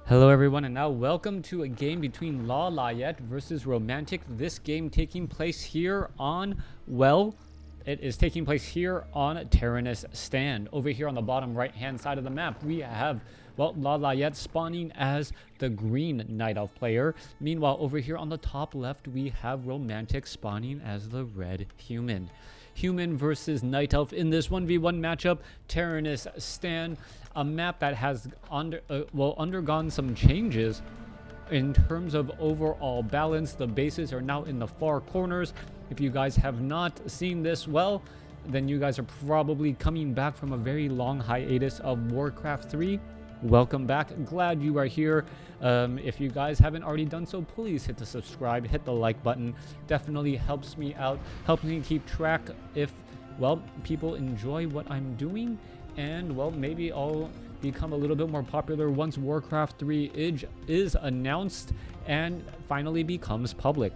Hello everyone, and now welcome to a game between Lawliet versus Romantic. This game taking place here on, it is taking place here on Tyrannus Stand. Over here on the bottom right hand side of the map, we have, Lawliet spawning as the green Night Elf player. Meanwhile, over here on the top left, we have Romantic spawning as the red human. Human versus Night Elf in this 1v1 matchup, Tyrannus Stand, a map that has undergone some changes in terms of overall balance. The bases are now in the far corners. If you guys have not seen this, then you guys are probably coming back from a very long hiatus of WarCraft 3. Welcome back. Glad you are here. If you guys haven't already done so, please hit the subscribe, hit the like button. Definitely helps me out, helps me keep track if, people enjoy what I'm doing. And, maybe I'll become a little bit more popular once WarCraft 3 is announced and finally becomes public.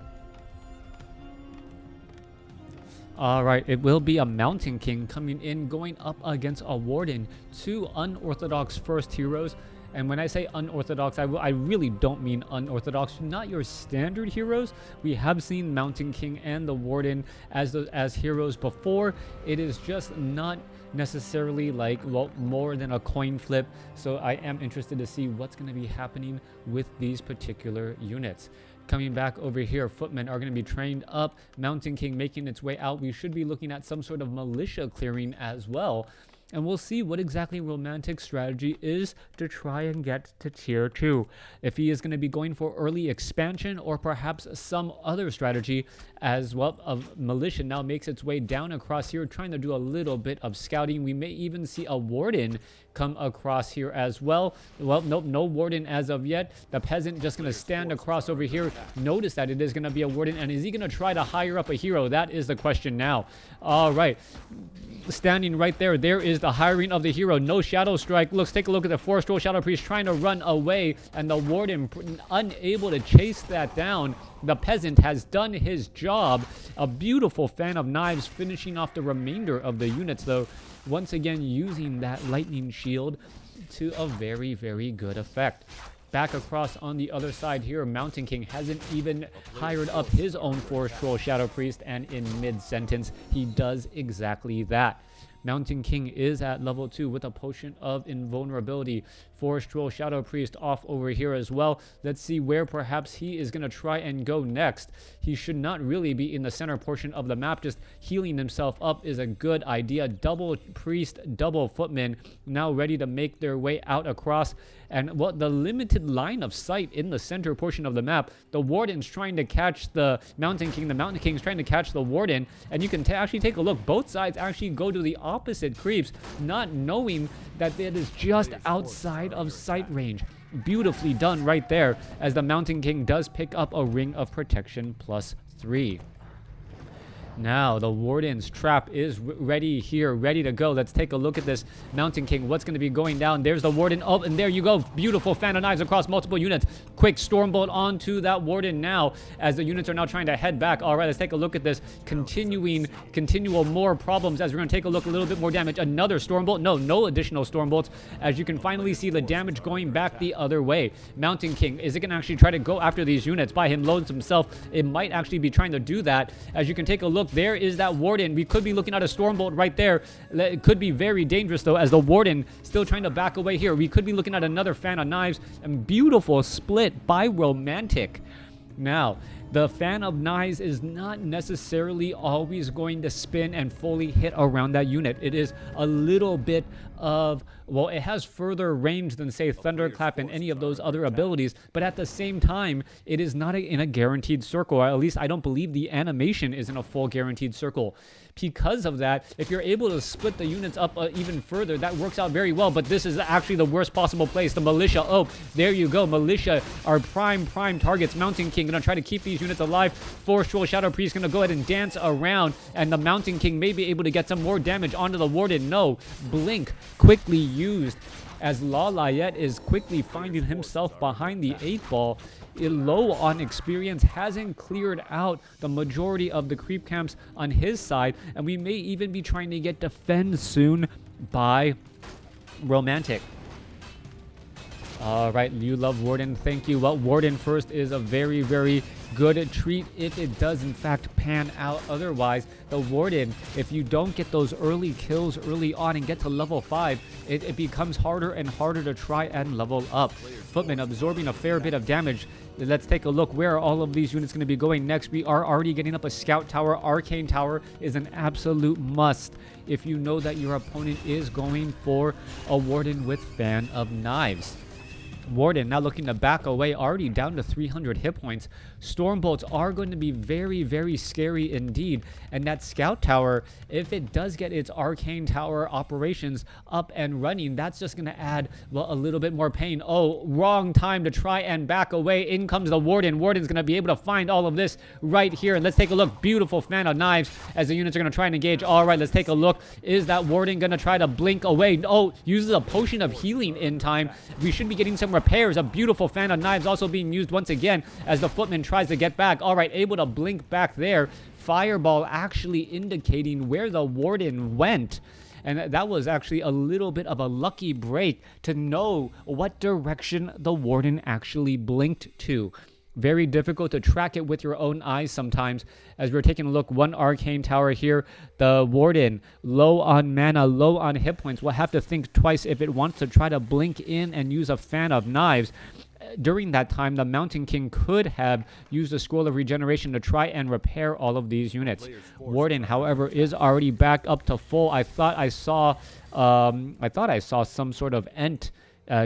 Alright, it will be a Mountain King coming in, going up against a Warden, two unorthodox first heroes. And when I say unorthodox, I really don't mean unorthodox, not your standard heroes. We have seen Mountain King and the Warden as heroes before. It is just not necessarily more than a coin flip. So I am interested to see what's going to be happening with these particular units. Coming back over here, footmen are going to be trained up. Mountain King making its way out. We should be looking at some sort of militia clearing as well. And we'll see what exactly Romantic's strategy is to try and get to tier 2. If he is going to be going for early expansion or perhaps some other strategy as well. Of militia now makes its way down across here, trying to do a little bit of scouting. We may even see a Warden come across here as well. Nope, no Warden as of yet. The peasant just going to stand across over here. Notice that it is going to be a Warden. And is he going to try to hire up a hero? That is the question now. All right. Standing right there, there is the hiring of the hero. No Shadow Strike. Let's take a look at the 4-stroll Shadow Priest trying to run away, and the Warden unable to chase that down. The peasant has done his job. A beautiful fan of knives finishing off the remainder of the units, though, once again using that lightning shield to a very, very good effect. Back across on the other side here, Mountain King hasn't even hired up his own 4-stroll Shadow Priest, and in mid-sentence, he does exactly that. Mountain King is at level 2 with a potion of invulnerability. 4-stroll Shadow Priest off over here as well. Let's see where perhaps he is going to try and go next. He should not really be in the center portion of the map. Just healing himself up is a good idea. Double Priest, double Footman now ready to make their way out across. And the limited line of sight in the center portion of the map, the Warden's trying to catch the Mountain King. The Mountain King's trying to catch the Warden. And you can actually take a look. Both sides actually go to the opposite creeps, not knowing that it is just outside of sight range. Beautifully done right there, as the Mountain King does pick up a Ring of Protection +3. Now, the Warden's trap is ready here, ready to go. Let's take a look at this Mountain King. What's going to be going down? There's the Warden. Oh, and there you go. Beautiful fan of knives across multiple units. Quick Stormbolt onto that Warden now, as the units are now trying to head back. All right, let's take a look at this. Continual more problems as we're going to take a look, a little bit more damage. Another Stormbolt. No additional Stormbolts, as you can finally see the damage going back the other way. Mountain King, is it going to actually try to go after these units by him loads himself? It might actually be trying to do that. As you can take a look, there is that Warden. We could be looking at a Stormbolt right there. It could be very dangerous, though, as the Warden still trying to back away here. We could be looking at another fan of knives, and beautiful split by Romantic. Now, the fan of knives is not necessarily always going to spin and fully hit around that unit. It is a little bit of, it has further range than, say, Thunderclap and any of those other abilities, but at the same time, it is not in a guaranteed circle, or at least I don't believe the animation is in a full guaranteed circle. Because of that, if you're able to split the units up even further, that works out very well, but this is actually the worst possible place. The Militia, there you go. Militia are prime targets. Mountain King gonna try to keep these units alive. 4-stroll Shadow Priest gonna go ahead and dance around, and the Mountain King may be able to get some more damage onto the Warden. No, Blink quickly used, as Lawliet is quickly finding himself behind the 8-ball. Low on experience, hasn't cleared out the majority of the creep camps on his side, and we may even be trying to get defend soon by Romantic. All right, you love Warden. Thank you. Well, Warden first is a very, very good treat if it does in fact pan out. Otherwise, the Warden, if you don't get those early kills early on and get to level 5, it becomes harder and harder to try and level up. Footman absorbing a fair bit of damage. Let's take a look. Where are all of these units going to be going next? We are already getting up a scout tower. Arcane tower is an absolute must if you know that your opponent is going for a Warden with Fan of Knives. Warden now looking to back away, already down to 300 hit points. Stormbolts are going to be very, very scary indeed. And that scout tower, if it does get its arcane tower operations up and running, that's just going to add, well, a little bit more pain. Oh, wrong time to try and back away. In comes the Warden. Warden's going to be able to find all of this right here. And let's take a look. Beautiful Fan of Knives as the units are going to try and engage. All right, let's take a look. Is that Warden going to try to blink away? Oh, uses a potion of healing in time. We should be getting some repairs. A beautiful Fan of Knives also being used once again as the Footman tries to get back. All right, able to blink back there. Fireball actually indicating where the Warden went. And that was actually a little bit of a lucky break to know what direction the Warden actually blinked to. Very difficult to track it with your own eyes sometimes. As we're taking a look, one arcane tower here. The Warden, low on mana, low on hit points, will have to think twice if it wants to try to blink in and use a Fan of Knives. During that time, the Mountain King could have used a Scroll of Regeneration to try and repair all of these units. Warden, however, is already back up to full. I thought I saw some sort of Ent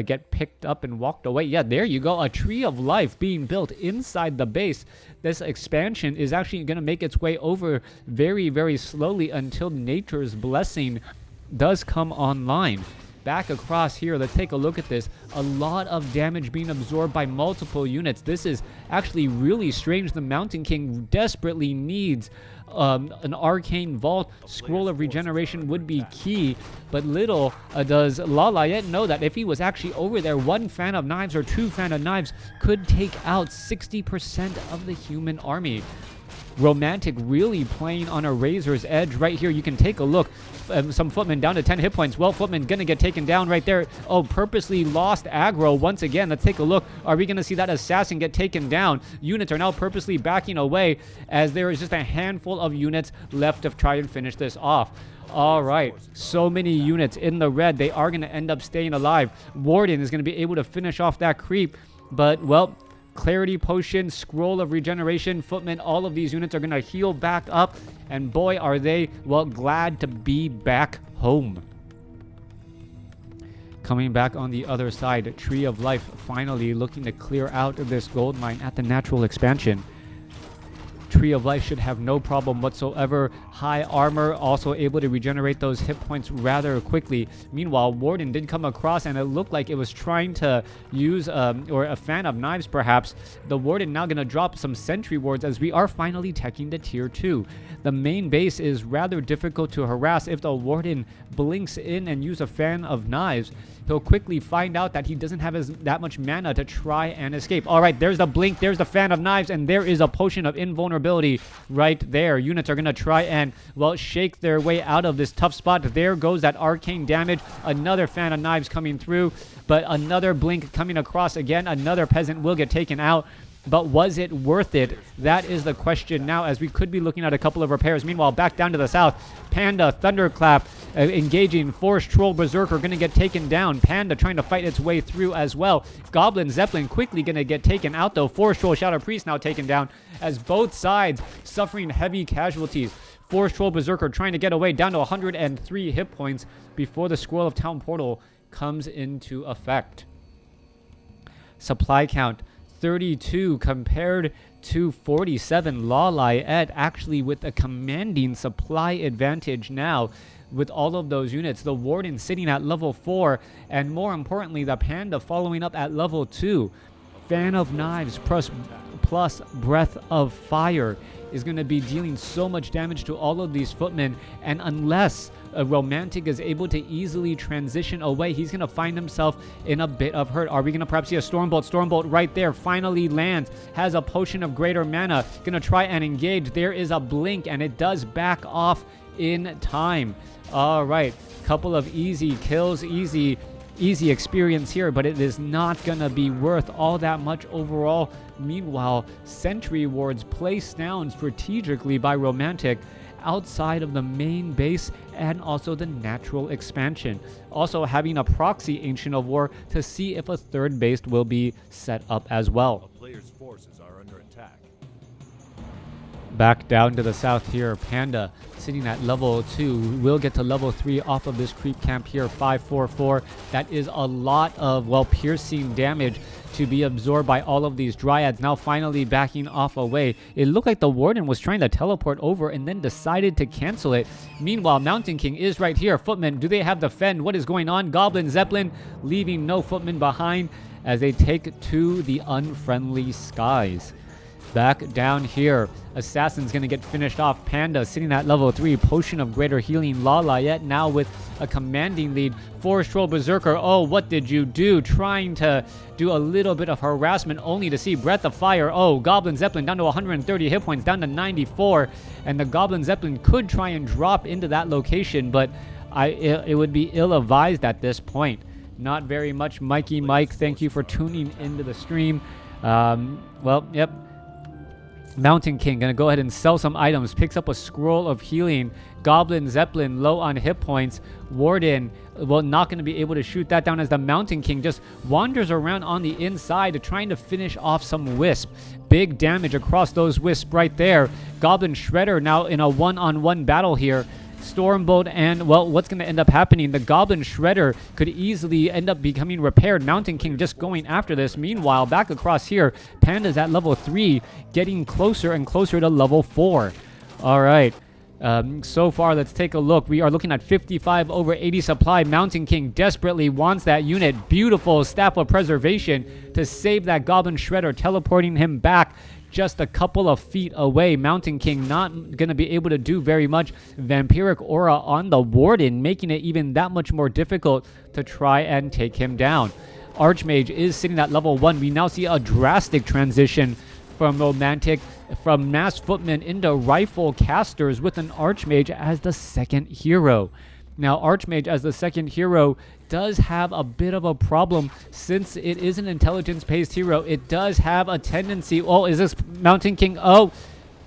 get picked up and walked away. Yeah, there you go. A Tree of Life being built inside the base. This expansion is actually going to make its way over very, very slowly until Nature's Blessing does come online. Back across here, let's take a look at this. A lot of damage being absorbed by multiple units. This is actually really strange. The Mountain King desperately needs an arcane vault. Scroll of Regeneration would be key, but little does Lawliet know that if he was actually over there, one Fan of Knives or two Fan of Knives could take out 60% of the human army. Romantic really playing on a razor's edge right here. You can take a look. Some Footmen down to 10 hit points. Well, Footman gonna get taken down right there. Oh, purposely lost aggro once again. Let's take a look. Are we gonna see that assassin get taken down? Units are now purposely backing away as there is just a handful of units left to try and finish this off. All right, so many units in the red. They are gonna end up staying alive. Warden is gonna be able to finish off that creep, but, well, Clarity Potion, Scroll of Regeneration, Footman, all of these units are going to heal back up. And boy, are they, well, glad to be back home. Coming back on the other side, Tree of Life finally looking to clear out of this gold mine at the natural expansion. Tree of Life should have no problem whatsoever. High armor, also able to regenerate those hit points rather quickly. Meanwhile, Warden did come across and it looked like it was trying to use or a Fan of Knives perhaps. The Warden now going to drop some sentry wards as we are finally teching to tier 2. The main base is rather difficult to harass. If the Warden blinks in and use a Fan of Knives, he'll quickly find out that he doesn't have that much mana to try and escape. All right, there's the blink, there's the Fan of Knives, and there is a potion of invulnerability right there. Units are going to try and, well, shake their way out of this tough spot. There goes that arcane damage. Another Fan of Knives coming through, but another blink coming across again. Another peasant will get taken out. But was it worth it? That is the question now, as we could be looking at a couple of repairs. Meanwhile, back down to the south, Panda, Thunderclap, engaging. Forest Troll, Berserker going to get taken down. Panda trying to fight its way through as well. Goblin, Zeppelin quickly going to get taken out, though. Forest Troll, Shadow Priest now taken down, as both sides suffering heavy casualties. Forest Troll, Berserker trying to get away, down to 103 hit points before the Scroll of Town Portal comes into effect. Supply count 32 compared to 47. Lawliet actually with a commanding supply advantage now with all of those units. The Warden sitting at level 4, and more importantly, the Panda following up at level 2. Fan of Knives plus Breath of Fire is going to be dealing so much damage to all of these Footmen, and unless a Romantic is able to easily transition away, he's going to find himself in a bit of hurt. Are we going to perhaps see a Stormbolt? Stormbolt right there finally lands, has a potion of greater mana, going to try and engage. There is a blink, and it does back off in time. All right, couple of easy kills, easy easy experience here, but it is not going to be worth all that much overall. Meanwhile, sentry wards placed down strategically by Romantic outside of the main base and also the natural expansion. Also having a proxy Ancient of War to see if a third base will be set up as well. A player's forces are under attack. Back down to the south here, Panda sitting at level 2 will get to level 3 off of this creep camp here, 544. That is a lot of, well, piercing damage to be absorbed by all of these Dryads. Now finally backing off away. It looked like the Warden was trying to teleport over and then decided to cancel it. Meanwhile, Mountain King is right here. Footmen, do they have defend? What is going on? Goblin Zeppelin leaving no footmen behind as they take to the unfriendly skies. Back down here, Assassin's going to get finished off. Panda sitting at level 3, Potion of Greater Healing. Lawliet now with a commanding lead. Forest Troll Berserker, oh, what did you do? Trying to do a little bit of harassment only to see Breath of Fire. Oh, Goblin Zeppelin down to 130 hit points, down to 94. And the Goblin Zeppelin could try and drop into that location, but it would be ill-advised at this point. Not very much. Mikey Mike, thank you for tuning into the stream. Well, yep. Mountain King gonna go ahead and sell some items, picks up a scroll of healing. Goblin Zeppelin low on hit points. Warden, well, not gonna be able to shoot that down as the Mountain King just wanders around on the inside trying to finish off some Wisp. Big damage across those Wisps right there. Goblin Shredder now in a one-on-one battle here. Stormbolt and, well, what's going to end up happening? The Goblin Shredder could easily end up becoming repaired. Mountain King just going after this. Meanwhile, back across here, Panda's at level 3, getting closer and closer to level 4. All right. So far, let's take a look. We are looking at 55 over 80 supply. Mountain King desperately wants that unit. Beautiful Staff of Preservation to save that Goblin Shredder, teleporting him back just a couple of feet away. Mountain King not going to be able to do very much. Vampiric Aura on the Warden, making it even that much more difficult to try and take him down. Archmage is sitting at level 1. We now see a drastic transition from Romantic, from Mass Footmen into Rifle Casters with an Archmage as the second hero. Now, Archmage as the second hero does have a bit of a problem since it is an intelligence-based hero. It does have a tendency... Oh, is this Mountain King? Oh,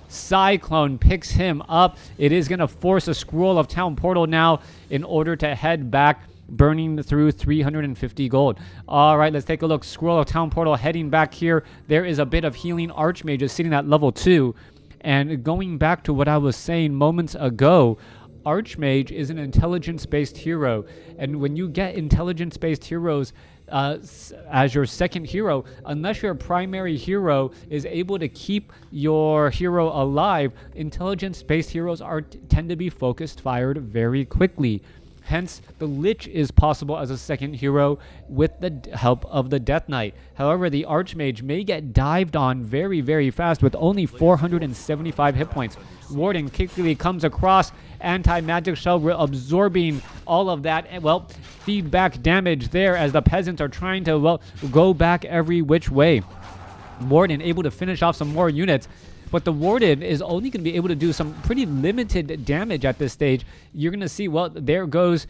Cyclone picks him up. It is going to force a Scroll of Town Portal now in order to head back, burning through 350 gold. All right, let's take a look. Scroll of Town Portal heading back here. There is a bit of healing. Archmage is sitting at level 2. And going back to what I was saying moments ago, Archmage is an intelligence-based hero, and when you get intelligence-based heroes as your second hero, unless your primary hero is able to keep your hero alive, intelligence-based heroes tend to be focused fired very quickly. Hence, the Lich is possible as a second hero with the help of the Death Knight. However, the Archmage may get dived on very, very fast with only 475 hit points. Warden quickly comes across, anti-magic shell absorbing all of that, and, well, feedback damage there as the peasants are trying to, well, go back every which way. Warden able to finish off some more units. But the Warden is only going to be able to do some pretty limited damage at this stage. You're going to see, well, there it goes,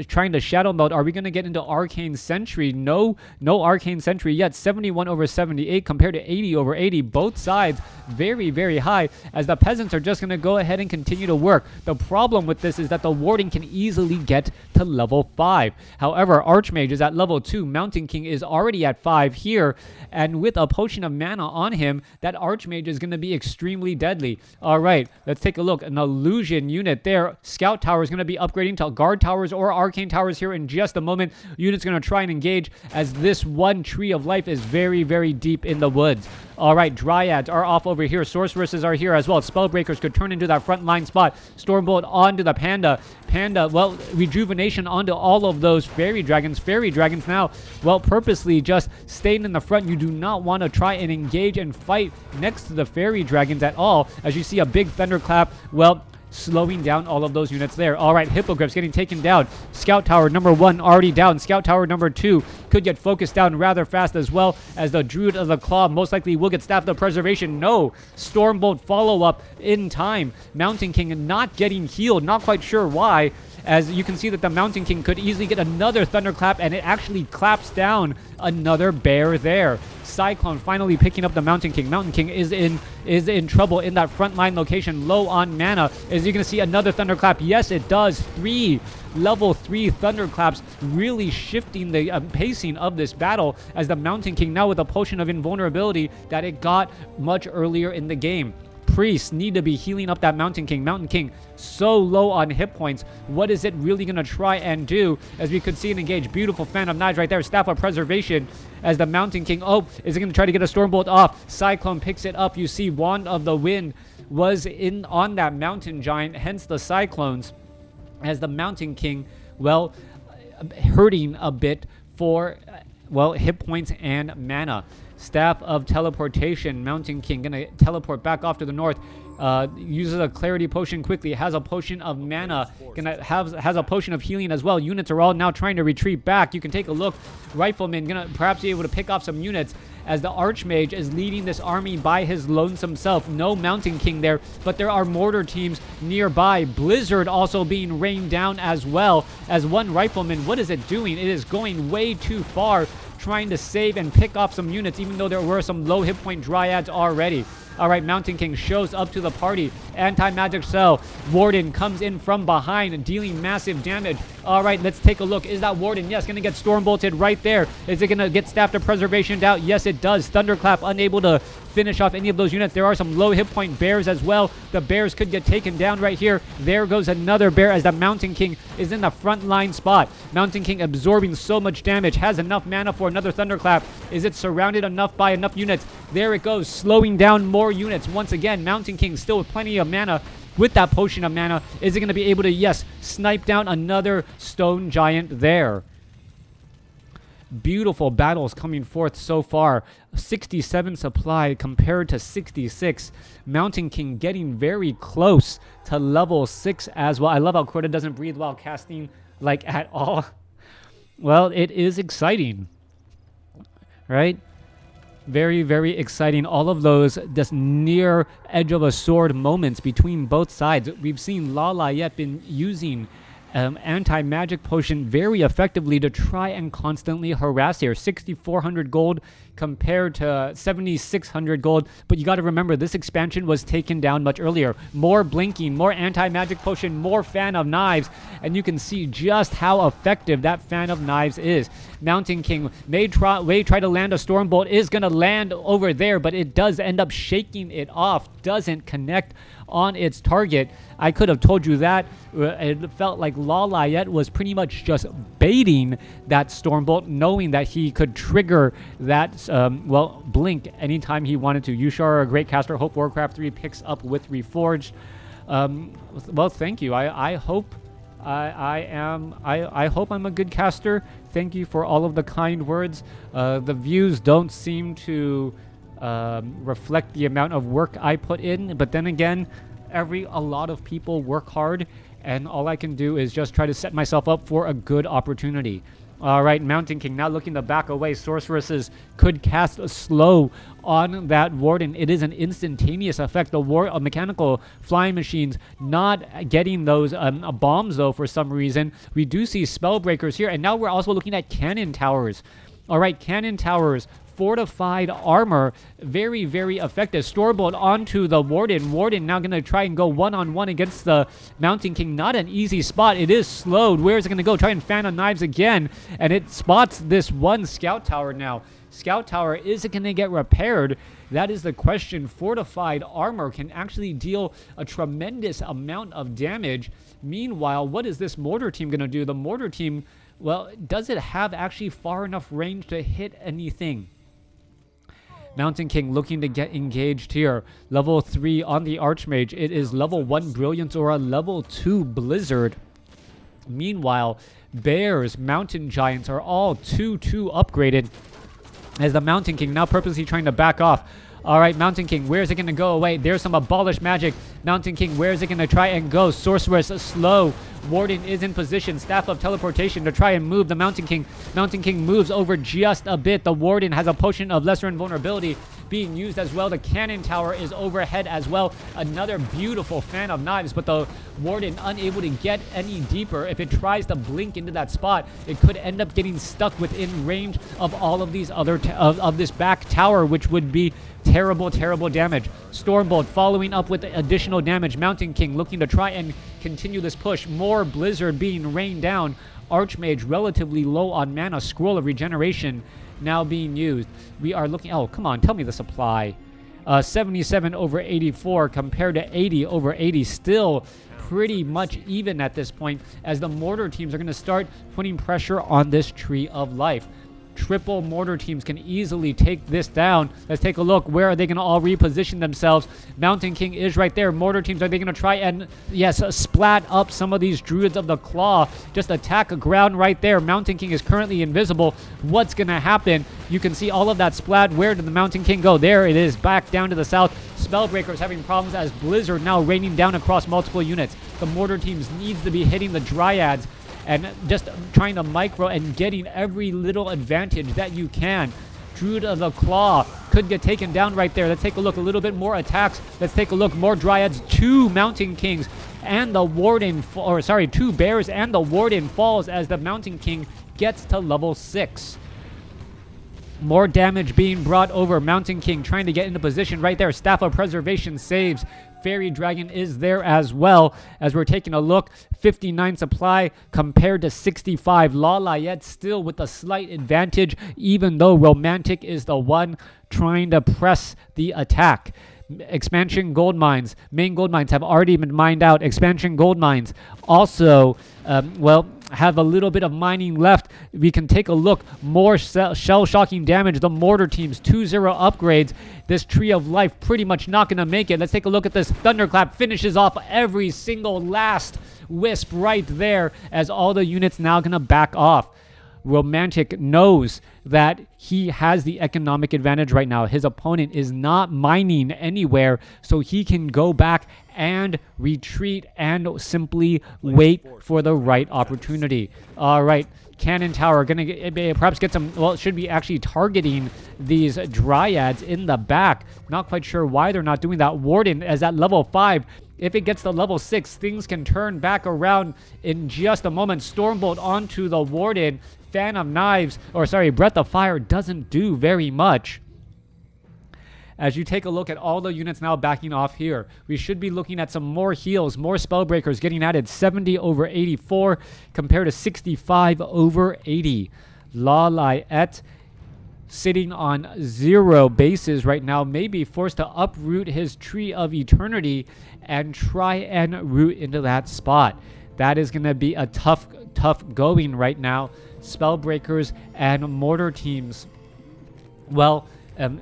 trying to Shadow Meld. Are we going to get into Arcane Sentry? No Arcane Sentry yet. 71 over 78 compared to 80 over 80. Both sides very, very high, as the peasants are just going to go ahead and continue to work. The problem with this is that the Warden can easily get to level 5. However, Archmage is at level 2. Mountain King is already at 5 here, and with a Potion of Mana on him, that Archmage is going to be extremely deadly. All right, let's take a look. An illusion unit there. Scout Tower is going to be upgrading to Guard Towers or Arcane Towers here in just a moment. Unit's going to try and engage as this one Tree of Life is very, very deep in the woods. All right, Dryads are off over here. Sorceresses are here as well. Spellbreakers could turn into that front line spot. Stormbolt onto the Panda. Panda, well, Rejuvenation onto all of those Fairy Dragons. Fairy Dragons now, well, purposely just staying in the front. You do not want to try and engage and fight next to the Fairy Dragons at all, as you see a big Thunderclap, well, slowing down all of those units there. All right, Hippogriffs getting taken down. Scout Tower number 1 already down. Scout Tower number 2 could get focused down rather fast, as well as the Druid of the Claw most likely will get Staff of Preservation. No, Stormbolt follow-up in time. Mountain King not getting healed, not quite sure why, as you can see that the Mountain King could easily get another thunderclap, and it actually claps down another bear there. Cyclone finally picking up the Mountain King. Mountain King is in trouble in that front line location, low on mana. Is you going to see another thunderclap? Yes, it does. 3 level 3 thunderclaps, really shifting the pacing of this battle, as the Mountain King now with a potion of invulnerability that it got much earlier in the game. Priests need to be healing up that Mountain King. Mountain King so low on hit points. What is it really going to try and do? As we could see and engage. Beautiful Fan of Knives right there. Staff of Preservation as the Mountain King. Oh, is it going to try to get a Stormbolt off? Cyclone picks it up. You see Wand of the Wind was on that Mountain Giant, hence the Cyclones, as the Mountain King, well, hurting a bit for, well, hit points and mana. Staff of Teleportation. Mountain King gonna teleport back off to the north. Uses a Clarity Potion quickly. Has a potion of mana. Has a potion of healing as well. Units are all now trying to retreat back. You can take a look. Rifleman gonna perhaps be able to pick off some units, as the Archmage is leading this army by his lonesome self. No Mountain King there, but there are mortar teams nearby. Blizzard also being rained down as well, as one Rifleman. What is it doing? It is going way too far, trying to save and pick off some units, even though there were some low hit point Dryads already. All right, Mountain King shows up to the party. Anti-magic cell. Warden comes in from behind, dealing massive damage. All right, let's take a look. Is that Warden? Yes, going to get Stormbolted right there. Is it going to get Staff of Preservation out? Yes, it does. Thunderclap unable to finish off any of those units. There are some low hit point bears as well. The bears could get taken down right here. There goes another bear, as the Mountain King is in the front line spot. Mountain King absorbing so much damage. Has enough mana for another Thunderclap. Is it surrounded enough by enough units? There it goes, slowing down more units. Once again, Mountain King still with plenty of mana. With that potion of mana, is it going to be able to, yes, snipe down another stone giant there? Beautiful battles coming forth so far. 67 supply compared to 66. Mountain King getting very close to level 6 as well. I love how Crota doesn't breathe while casting, like, at all. Well, it is exciting, right? Very, very exciting. All of those just near edge of a sword moments between both sides. We've seen Lawliet been using anti-magic potion very effectively to try and constantly harass here. 6,400 gold compared to 7,600 gold. But you got to remember, this expansion was taken down much earlier. More blinking, more anti-magic potion, more Fan of Knives, and you can see just how effective that Fan of Knives is. Mountain King may try to land a Stormbolt, is going to land over there, but it does end up shaking it off, doesn't connect on its target. I could have told you that. It felt like Lawliet was pretty much just baiting that Stormbolt, knowing that he could trigger that, well, blink anytime he wanted to. Yushar, a great caster. Hope WarCraft 3 picks up with Reforged. Well, thank you. I hope I hope I'm a good caster. Thank you for all of the kind words. The views don't seem to reflect the amount of work I put in, but then again, a lot of people work hard, and all I can do is just try to set myself up for a good opportunity. All right, Mountain King now looking to back away. Sorceresses could cast a slow on that Warden. It is an instantaneous effect. The mechanical flying machines not getting those bombs, though, for some reason. We do see Spellbreakers here, and now we're also looking at Cannon Towers. All right, Cannon Towers. Fortified armor, very, very effective. Stormbolt onto the Warden. Warden now going to try and go one-on-one against the Mountain King. Not an easy spot. It is slowed. Where is it going to go? Try and Fan of Knives again. And it spots this one Scout Tower now. Scout Tower, is it going to get repaired? That is the question. Fortified armor can actually deal a tremendous amount of damage. Meanwhile, what is this Mortar team going to do? The Mortar team, well, does it have actually far enough range to hit anything? Mountain King looking to get engaged here. Level 3 on the Archmage. It is level 1 Brilliance or a level 2 Blizzard. Meanwhile, Bears, Mountain Giants are all 2-2 upgraded, as the Mountain King now purposely trying to back off. All right, Mountain King, where is it going to go away? There's some Abolish Magic. Mountain King, where is it going to try and go? Sorceress, slow. Warden is in position. Staff of Teleportation to try and move the Mountain King. Mountain King moves over just a bit. The Warden has a potion of lesser invulnerability, being used as well. The cannon tower is overhead as well. Another beautiful fan of knives, but the Warden unable to get any deeper. If it tries to blink into that spot, it could end up getting stuck within range of all of these other of this back tower, which would be terrible, terrible damage. Stormbolt following up with additional damage. Mountain King looking to try and continue this push. More Blizzard being rained down. Archmage relatively low on mana. Scroll of Regeneration now being used. We are looking... Oh, come on. Tell me the supply. 77 over 84 compared to 80 over 80. Still pretty much even at this point, as the mortar teams are going to start putting pressure on this Tree of Life. Triple mortar teams can easily take this down. Let's take a look. Where are they going to all reposition themselves? Mountain King is right there. Mortar teams, are they going to try and, yes, splat up some of these Druids of the Claw? Just attack a ground right there. Mountain King is currently invisible. What's going to happen? You can see all of that splat. Where did the Mountain King go? There it is, back down to the south. Spellbreakers having problems as Blizzard now raining down across multiple units. The mortar teams needs to be hitting the Dryads and just trying to micro and getting every little advantage that you can. Druid of the Claw could get taken down right there. Let's take a look. A little bit more attacks. Let's take a look. More Dryads. 2 Mountain Kings and the Warden, or sorry, 2 Bears and the Warden falls as the Mountain King gets to level 6. More damage being brought over. Mountain King trying to get into position right there. Staff of Preservation saves. Fairy Dragon is there as well. As we're taking a look, 59 supply compared to 65. Lawliet still with a slight advantage, even though Romantic is the one trying to press the attack. Expansion gold mines. Main gold mines have already been mined out. Expansion gold mines also, well, have a little bit of mining left. We can take a look. More shell-shocking damage. The mortar teams, 2-0 upgrades. This Tree of Life pretty much not going to make it. Let's take a look at this. Thunderclap finishes off every single last wisp right there, as all the units now going to back off. Romantic knows that he has the economic advantage right now. His opponent is not mining anywhere, so he can go back and retreat and simply wait for the right opportunity. All right, Cannon Tower going to perhaps get some, well, it should be actually targeting these Dryads in the back. Not quite sure why they're not doing that. Warden is at level 5. If it gets to level 6, things can turn back around in just a moment. Stormbolt onto the Warden. Fan of Knives, or sorry, Breath of Fire doesn't do very much. As you take a look at all the units now backing off here, we should be looking at some more heals, more Spellbreakers getting added. 70 over 84 compared to 65 over 80. Lawliet sitting on 0 bases right now, may be forced to uproot his Tree of Eternity and try and root into that spot. That is going to be a tough going right now. Spellbreakers and mortar teams, well,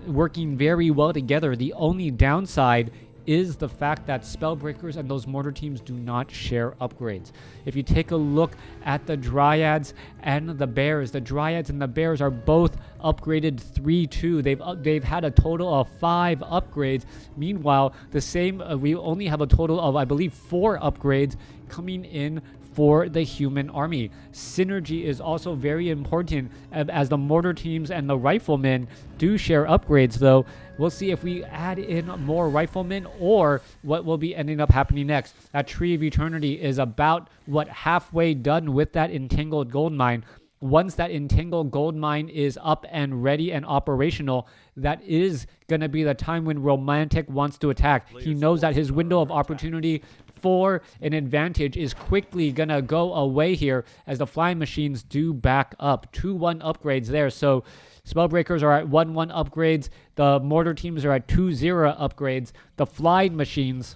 working very well together. The only downside is the fact that Spellbreakers and those mortar teams do not share upgrades. If you take a look at the Dryads and the Bears, the Dryads and the Bears are both upgraded 3-2. They've had a total of 5 upgrades. Meanwhile, the same we only have a total of, I believe, 4 upgrades coming in for the human army. Synergy is also very important, as the mortar teams and the riflemen do share upgrades, though. We'll see if we add in more riflemen or what will be ending up happening next. That Tree of Eternity is about, what, halfway done with that Entangled Gold Mine. Once that Entangled Gold Mine is up and ready and operational, that is going to be the time when Romantic wants to attack. He knows that his window of opportunity for an advantage is quickly going to go away here, as the flying machines do back up. 2-1 upgrades there. So Spellbreakers are at 1-1 upgrades. The mortar teams are at 2-0 upgrades. The flying machines,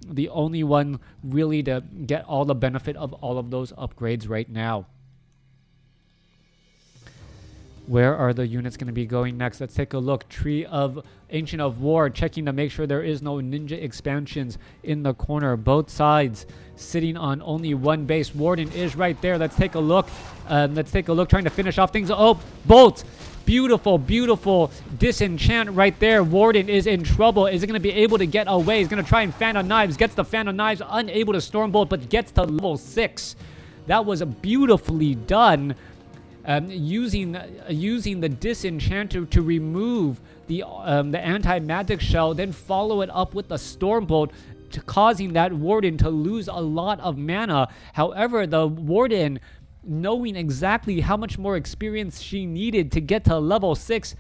the only one really to get all the benefit of all of those upgrades right now. Where are the units going to be going next? Let's take a look. Tree of Ancient of War, checking to make sure there is no ninja expansions in the corner. Both sides sitting on only 1 base. Warden is right there. Let's take a look. Trying to finish off things. Oh, bolts. Beautiful, beautiful disenchant right there. Warden is in trouble. Is it going to be able to get away? He's going to try and Fan of Knives. Gets the Fan of Knives. Unable to Stormbolt, but gets to level 6. That was beautifully done. using the Disenchanter to remove the anti-magic shell, then follow it up with the Stormbolt, causing that Warden to lose a lot of mana. However, the Warden, knowing exactly how much more experience she needed to get to level 6,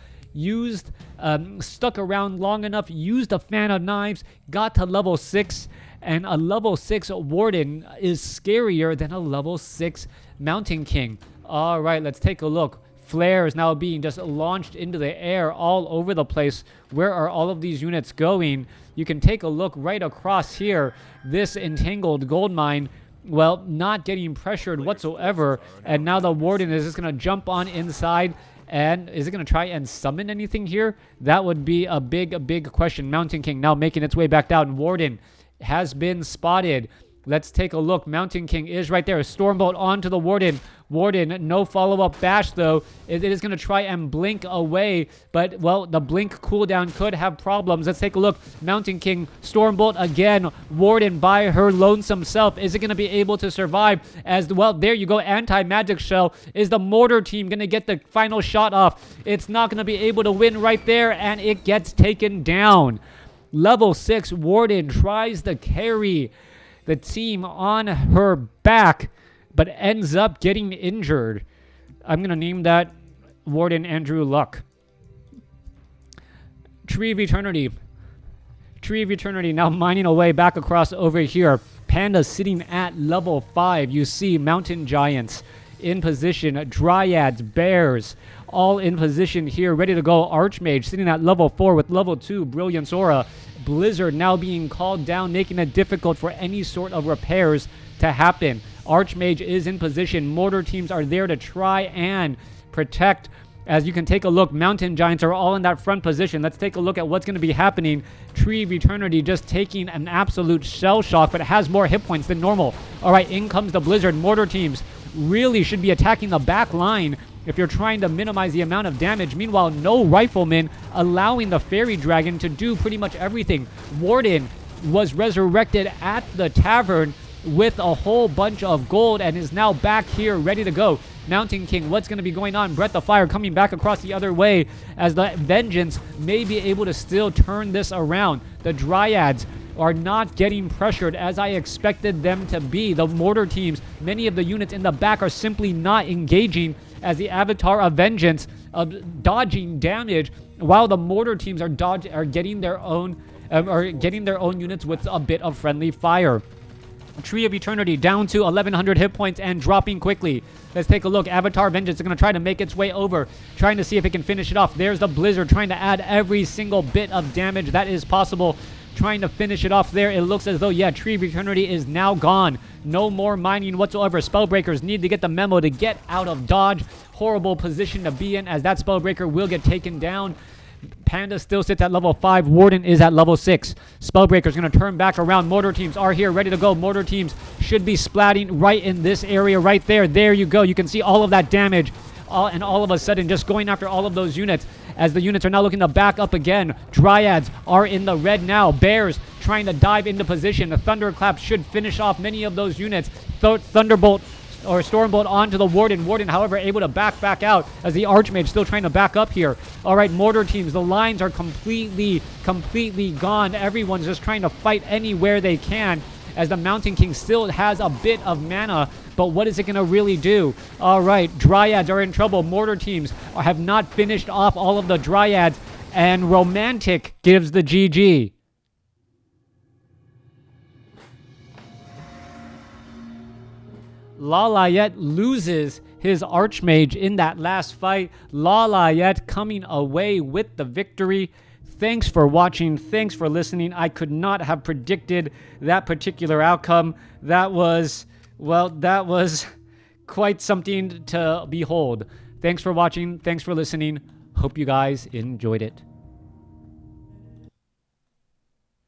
stuck around long enough, used a Fan of Knives, got to level 6, and a level 6 Warden is scarier than a level 6 Mountain King. All right, let's take a look. Flare is now being just launched into the air all over the place. Where are all of these units going? You can take a look right across here. This entangled gold mine, well, not getting pressured whatsoever. And now the Warden is just going to jump on inside. And is it going to try and summon anything here? That would be a big question. Mountain King now making its way back down. Warden has been spotted. Let's take a look. Mountain King is right there. Stormbolt onto the Warden. Warden, no follow-up bash, though. It is going to try and blink away, but, well, the blink cooldown could have problems. Let's take a look. Mountain King, Stormbolt again. Warden by her lonesome self. Is it going to be able to survive? As, well, there you go. Anti-magic shell. Is the mortar team going to get the final shot off? It's not going to be able to win right there, and it gets taken down. Level 6 Warden tries to carry the team on her back, but ends up getting injured. I'm going to name that Warden Andrew Luck. Tree of Eternity. Tree of Eternity now mining away back across over here. Panda sitting at level 5. You see Mountain Giants in position. Dryads, Bears, all in position here, ready to go. Archmage sitting at level 4 with level 2 Brilliance Aura. Blizzard now being called down, making it difficult for any sort of repairs to happen. Archmage is in position. Mortar teams are there to try and protect. As you can take a look, Mountain Giants are all in that front position. Let's take a look at what's going to be happening. Tree of Eternity just taking an absolute shell shock, but it has more hit points than normal. All right, in comes the Blizzard. Mortar teams really should be attacking the back line if you're trying to minimize the amount of damage. Meanwhile, no Riflemen, allowing the Fairy Dragon to do pretty much everything. Warden was resurrected at the tavern with a whole bunch of gold and is now back here ready to go. Mountain King, what's going to be going on? Breath of Fire coming back across the other way as the Vengeance may be able to still turn this around. The Dryads are not getting pressured as I expected them to be. The mortar teams, many of the units in the back are simply not engaging as the Avatar of Vengeance dodging damage, while the mortar teams are getting their own units with a bit of friendly fire. Tree of Eternity down to 1100 hit points and dropping quickly. Let's take a look. Avatar Vengeance is going to try to make its way over, trying to see if it can finish it off. There's the Blizzard trying to add every single bit of damage that is possible, trying to finish it off there. It looks as though, yeah, Tree of Eternity is now gone. No more mining whatsoever. Spellbreakers need to get the memo to get out of dodge. Horrible position to be in as that Spellbreaker will get taken down. Panda still sits at level 5. Warden is at level 6. Spellbreaker's going to turn back around. Mortar teams are here, ready to go. Mortar teams should be splatting right in this area right there. There you go. You can see all of that damage. And all of a sudden just going after all of those units as the units are now looking to back up again. Dryads are in the red now. Bears trying to dive into position. The Thunderclap should finish off many of those units. Thunderbolt or Stormbolt onto the Warden. Warden, however, able to back out as the Archmage still trying to back up here. All right, mortar teams, the lines are completely gone. Everyone's just trying to fight anywhere they can as the Mountain King still has a bit of mana, but what is it going to really do? All right, Dryads are in trouble. Mortar teams have not finished off all of the Dryads, and Romantic gives the GG. Lawliet loses his Archmage in that last fight. Lawliet coming away with the victory. Thanks for watching. Thanks for listening. I could not have predicted that particular outcome. That was quite something to behold. Thanks for watching. Thanks for listening. Hope you guys enjoyed it.